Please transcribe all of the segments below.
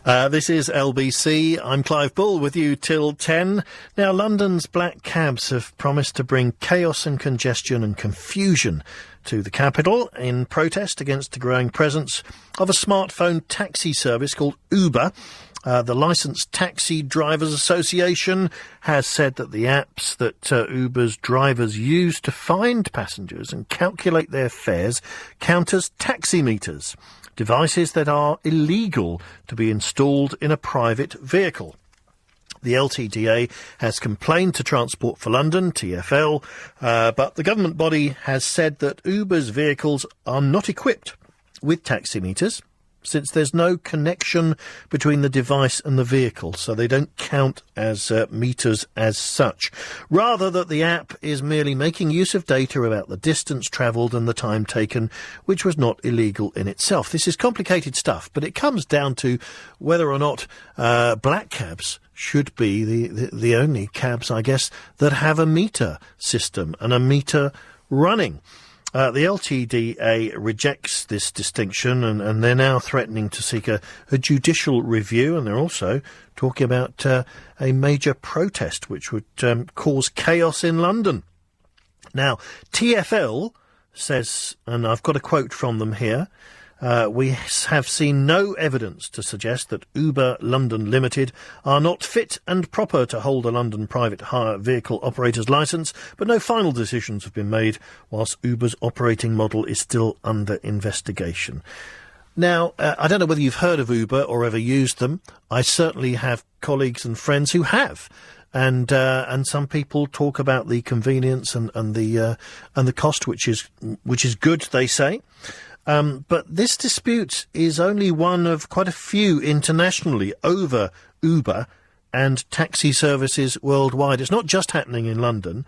This is LBC. I'm Clive Bull with you till 10. Now, London's black cabs have promised to bring chaos and congestion and confusion to the capital in protest against the growing presence of a smartphone taxi service called Uber. The Licensed Taxi Drivers Association has said that the apps that Uber's drivers use to find passengers and calculate their fares count as taximeters, devices that are illegal to be installed in a private vehicle. The LTDA has complained to Transport for London, TfL, but the government body has said that Uber's vehicles are not equipped with taximeters, since there's no connection between the device and the vehicle, so they don't count as meters as such. Rather, that the app is merely making use of data about the distance travelled and the time taken, which was not illegal in itself. This is complicated stuff, but it comes down to whether or not black cabs should be the only cabs, I guess, that have a meter system and a meter running. The LTDA rejects this distinction, and they're now threatening to seek a judicial review, and they're also talking about a major protest which would cause chaos in London. Now, TfL says, and I've got a quote from them here, we have seen no evidence to suggest that Uber London Limited are not fit and proper to hold a London private hire vehicle operator's licence, but no final decisions have been made whilst Uber's operating model is still under investigation. Now, I don't know whether you've heard of Uber or ever used them. I certainly have colleagues and friends who have. And some people talk about the convenience and the cost, which is good, they say. But this dispute is only one of quite a few internationally over Uber and taxi services worldwide. It's not just happening in London.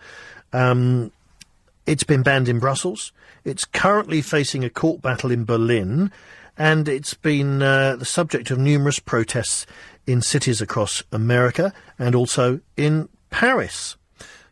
It's been banned in Brussels. It's currently facing a court battle in Berlin. And it's been the subject of numerous protests in cities across America and also in Paris.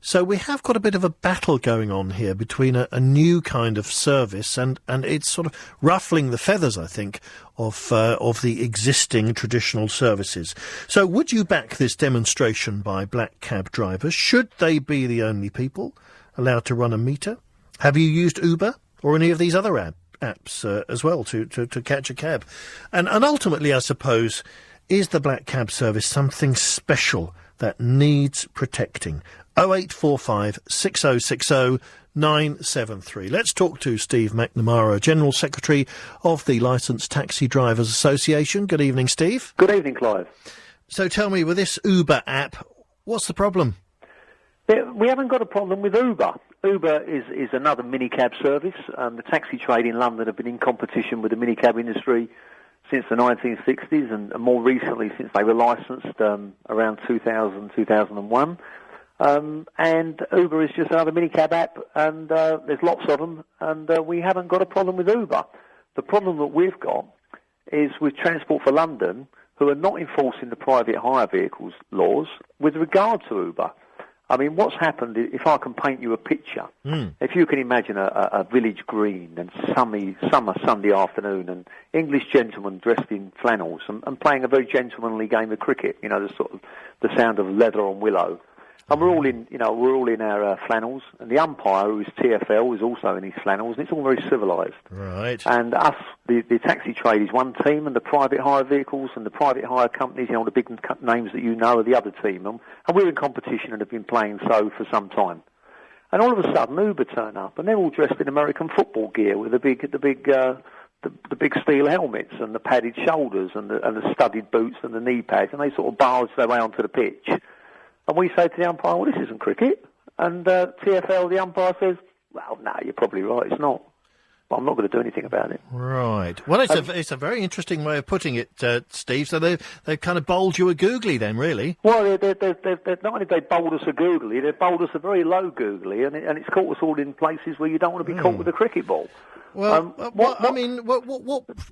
So we have got a bit of a battle going on here between a new kind of service and it's sort of ruffling the feathers, I think, of the existing traditional services. So would you back this demonstration by black cab drivers? Should they be the only people allowed to run a meter? Have you used Uber or any of these other apps as well to catch a cab? And ultimately, I suppose, is the black cab service something special that needs protecting? 0845 6060 973. Let's talk to Steve McNamara, General Secretary of the Licensed Taxi Drivers Association. Good evening, Steve. Good evening, Clive. So tell me, with this Uber app, what's the problem? We haven't got a problem with Uber. Uber is another minicab service. The taxi trade in London have been in competition with the minicab industry since the 1960s and more recently since they were licensed around 2000, 2001. And Uber is just another minicab app, and there's lots of them, and we haven't got a problem with Uber. The problem that we've got is with Transport for London, who are not enforcing the private hire vehicles laws with regard to Uber. I mean, what's happened, if I can paint you a picture, if you can imagine a village green and summer Sunday afternoon and English gentlemen dressed in flannels and playing a very gentlemanly game of cricket, you know, the sound of leather on willow. And we're all in our flannels, and the umpire, who is TfL, is also in his flannels, and it's all very civilised. Right. And us, the taxi trade is one team, and the private hire vehicles and the private hire companies, you know, the big names that you know, are the other team. And we're in competition and have been playing so for some time. And all of a sudden, Uber turn up, and they're all dressed in American football gear with the big steel helmets and the padded shoulders and the studded boots and the knee pads, and they sort of barge their way onto the pitch. And we say to the umpire, well, this isn't cricket. And TfL, the umpire, says, well, no, you're probably right, it's not. But I'm not going to do anything about it. Right. Well, it's a very interesting way of putting it, Steve. So they've kind of bowled you a googly then, really. Well, they're not only have they bowled us a googly, they've bowled us a very low googly, and it's caught us all in places where you don't want to be caught with a cricket ball. Well,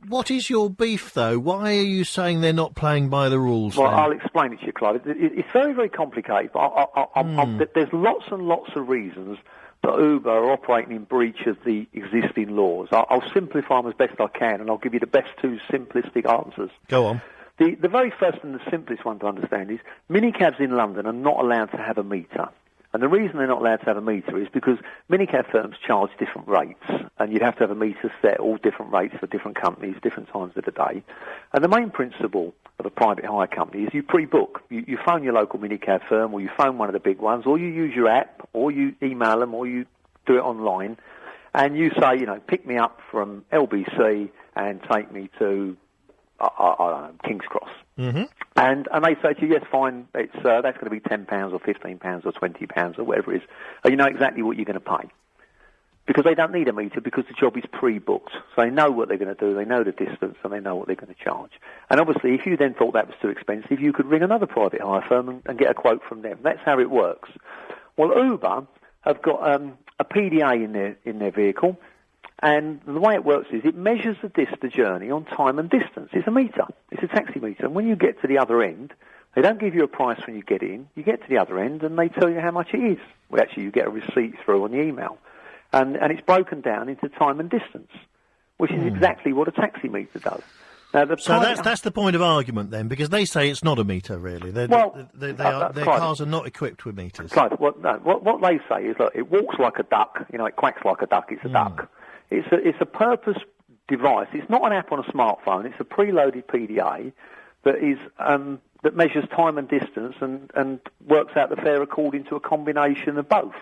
what is your beef, though? Why are you saying they're not playing by the rules? Well, then? I'll explain it to you, Clive. It's very, very complicated, but there's lots and lots of reasons that Uber are operating in breach of the existing laws. I'll simplify them as best I can, and I'll give you the best two simplistic answers. Go on. The very first and the simplest one to understand is minicabs in London are not allowed to have a meter. And the reason they're not allowed to have a meter is because minicab firms charge different rates, and you'd have to have a meter set, all different rates for different companies, different times of the day. And the main principle of a private hire company is you pre-book. You phone your local minicab firm, or you phone one of the big ones, or you use your app, or you email them, or you do it online, and you say, pick me up from LBC and take me to I don't know, King's Cross. Mm-hmm. And they say to you, yes, fine, it's that's going to be £10 or £15 or £20 or whatever it is. And you know exactly what you're going to pay. Because they don't need a meter, because the job is pre-booked. So they know what they're going to do, they know the distance, and they know what they're going to charge. And obviously, if you then thought that was too expensive, you could ring another private hire firm and get a quote from them. That's how it works. Well, Uber have got a PDA in their vehicle, and the way it works is it measures the journey on time and distance. It's a meter. It's a taxi meter. And when you get to the other end, they don't give you a price when you get in. You get to the other end, and they tell you how much it is. Well, actually, you get a receipt through on the email. And it's broken down into time and distance, which is exactly what a taxi meter does. Now, so that's the point of argument then, because they say it's not a meter, really. Their cars are not equipped with meters. Clive, what they say is, look, it walks like a duck. It quacks like a duck. It's a duck. It's a purpose device. It's not an app on a smartphone. It's a preloaded PDA that is that measures time and distance and works out the fare according to a combination of both.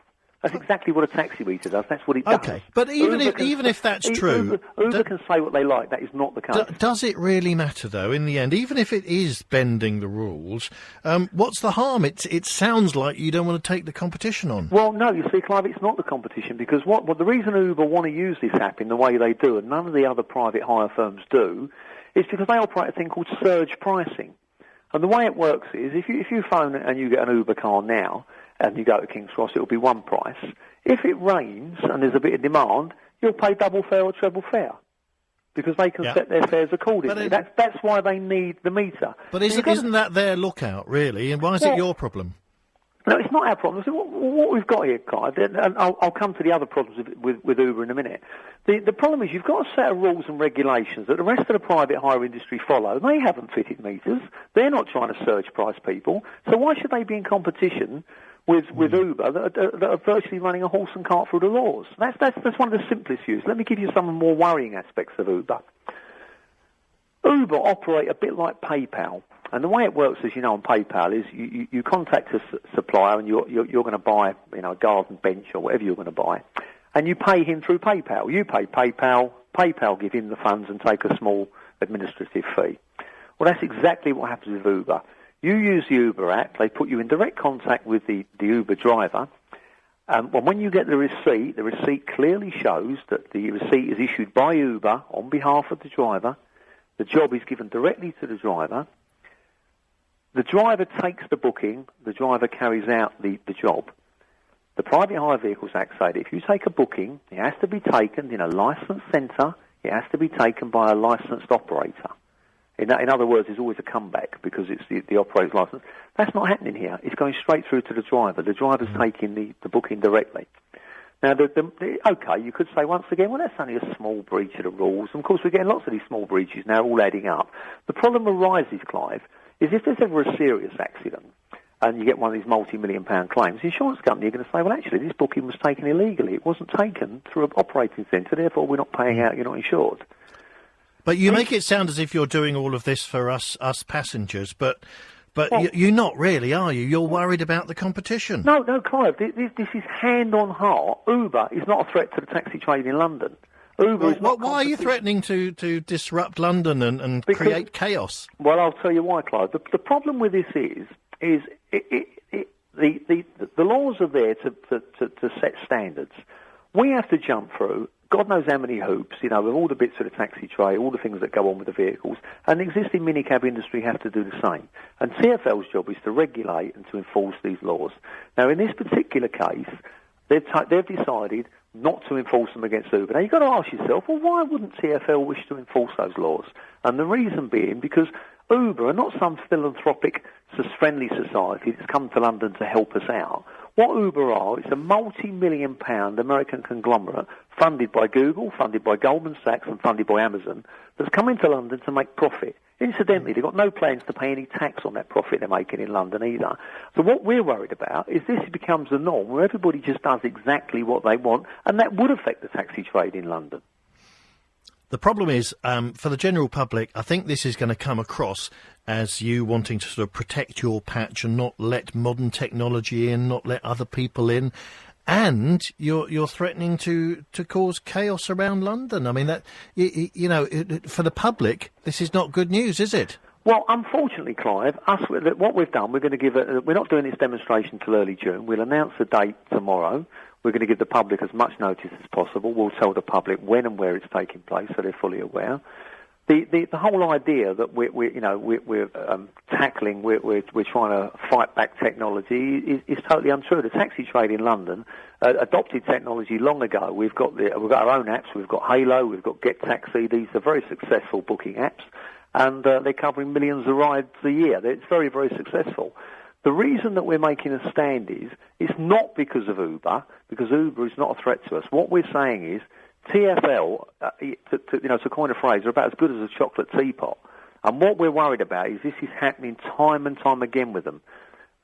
That's exactly what a taxi meter does. That's what it does. Okay, but even if that's true, Uber can say what they like. That is not the case. Does it really matter, though? In the end, even if it is bending the rules, what's the harm? It sounds like you don't want to take the competition on. Well, no, you see, Clive, it's not the competition, because the reason Uber want to use this app in the way they do, and none of the other private hire firms do, is because they operate a thing called surge pricing. And the way it works is, if you phone and you get an Uber car now, and you go to King's Cross, it'll be one price. If it rains and there's a bit of demand, you'll pay double fare or treble fare, because they can set their fares accordingly. That's why they need the meter. But isn't that their lookout, really? And why is it your problem? No, it's not our problem. So what we've got here, Clive, and I'll come to the other problems with Uber in a minute. The problem is you've got a set of rules and regulations that the rest of the private hire industry follow. They haven't fitted meters. They're not trying to surge price people. So why should they be in competition with Uber that are virtually running a horse and cart through the laws? That's one of the simplest views. Let me give you some of the more worrying aspects of Uber. Uber operate a bit like PayPal. And the way it works, as you know, on PayPal is you contact a supplier and you're going to buy a garden bench or whatever you're going to buy, and you pay him through PayPal. You pay PayPal, PayPal give him the funds and take a small administrative fee. Well, that's exactly what happens with Uber. You use the Uber app, they put you in direct contact with the Uber driver, and when you get the receipt clearly shows that the receipt is issued by Uber on behalf of the driver. The job is given directly to the driver. The driver takes the booking, the driver carries out the job. The Private Hire Vehicles Act says that if you take a booking, it has to be taken in a licensed centre, it has to be taken by a licensed operator. In other words, there's always a comeback because it's the operator's licence. That's not happening here. It's going straight through to the driver. The driver's taking the booking directly. Now, okay, you could say once again, well, that's only a small breach of the rules. And of course, we're getting lots of these small breaches now, all adding up. The problem arises, Clive, is if there's ever a serious accident and you get one of these multi-million-pound claims, the insurance company are going to say, well, actually, this booking was taken illegally. It wasn't taken through an operating centre, therefore we're not paying out, you're not insured. But you make it sound as if you're doing all of this for us passengers, but you're not really, are you? You're worried about the competition. No, Clive, this is hand on heart. Uber is not a threat to the taxi trade in London. Why are you threatening to disrupt London and create chaos? Well, I'll tell you why, Clive. The problem with this is the laws are there to set standards. We have to jump through God knows how many hoops, with all the bits of the taxi trade, all the things that go on with the vehicles, and the existing minicab industry have to do the same. And TfL's job is to regulate and to enforce these laws. Now, in this particular case, they've decided not to enforce them against Uber. Now, you've got to ask yourself, well, why wouldn't TfL wish to enforce those laws? And the reason being because Uber are not some philanthropic, friendly society that's come to London to help us out. What Uber are, it's a multi-million-pound American conglomerate funded by Google, funded by Goldman Sachs, and funded by Amazon that's come into London to make profit. Incidentally, they've got no plans to pay any tax on that profit they're making in London either. So what we're worried about is this becomes the norm, where everybody just does exactly what they want, and that would affect the taxi trade in London. The problem is, for the general public, I think this is going to come across as you wanting to sort of protect your patch and not let modern technology in, not let other people in, and you're threatening to cause chaos around London. I mean, that for the public, this is not good news, is it? Well, unfortunately, Clive, what we've done, we're going to we're not doing this demonstration till early June. We'll announce the date tomorrow. We're going to give the public as much notice as possible. We'll tell the public when and where it's taking place, so they're fully aware. The whole idea that we're tackling, we're trying to fight back technology is totally untrue. The taxi trade in London adopted technology long ago. We've got our own apps. We've got Halo. We've got Get Taxi. These are very successful booking apps, and they're covering millions of rides a year. It's very, very successful. The reason that we're making a stand is it's not because of Uber, because Uber is not a threat to us. What we're saying is TfL, to coin a phrase, are about as good as a chocolate teapot. And what we're worried about is this is happening time and time again with them.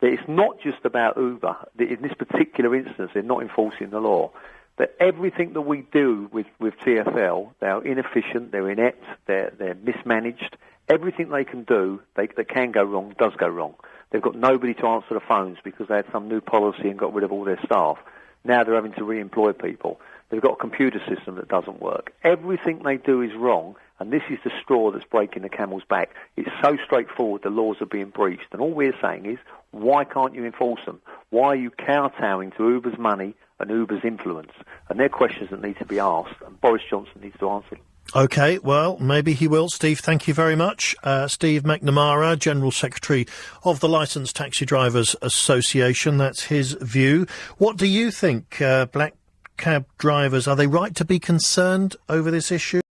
That it's not just about Uber. In this particular instance, they're not enforcing the law. That everything that we do with TfL, they're inefficient, they're inept, they're mismanaged. Everything they can do, that can go wrong, does go wrong. They've got nobody to answer the phones because they had some new policy and got rid of all their staff. Now they're having to re-employ people. They've got a computer system that doesn't work. Everything they do is wrong, and this is the straw that's breaking the camel's back. It's so straightforward, the laws are being breached. And all we're saying is, why can't you enforce them? Why are you kowtowing to Uber's money and Uber's influence? And they're questions that need to be asked, and Boris Johnson needs to answer them. OK, well, maybe he will. Steve, thank you very much. Steve McNamara, General Secretary of the Licensed Taxi Drivers Association. That's his view. What do you think, black cab drivers? Are they right to be concerned over this issue?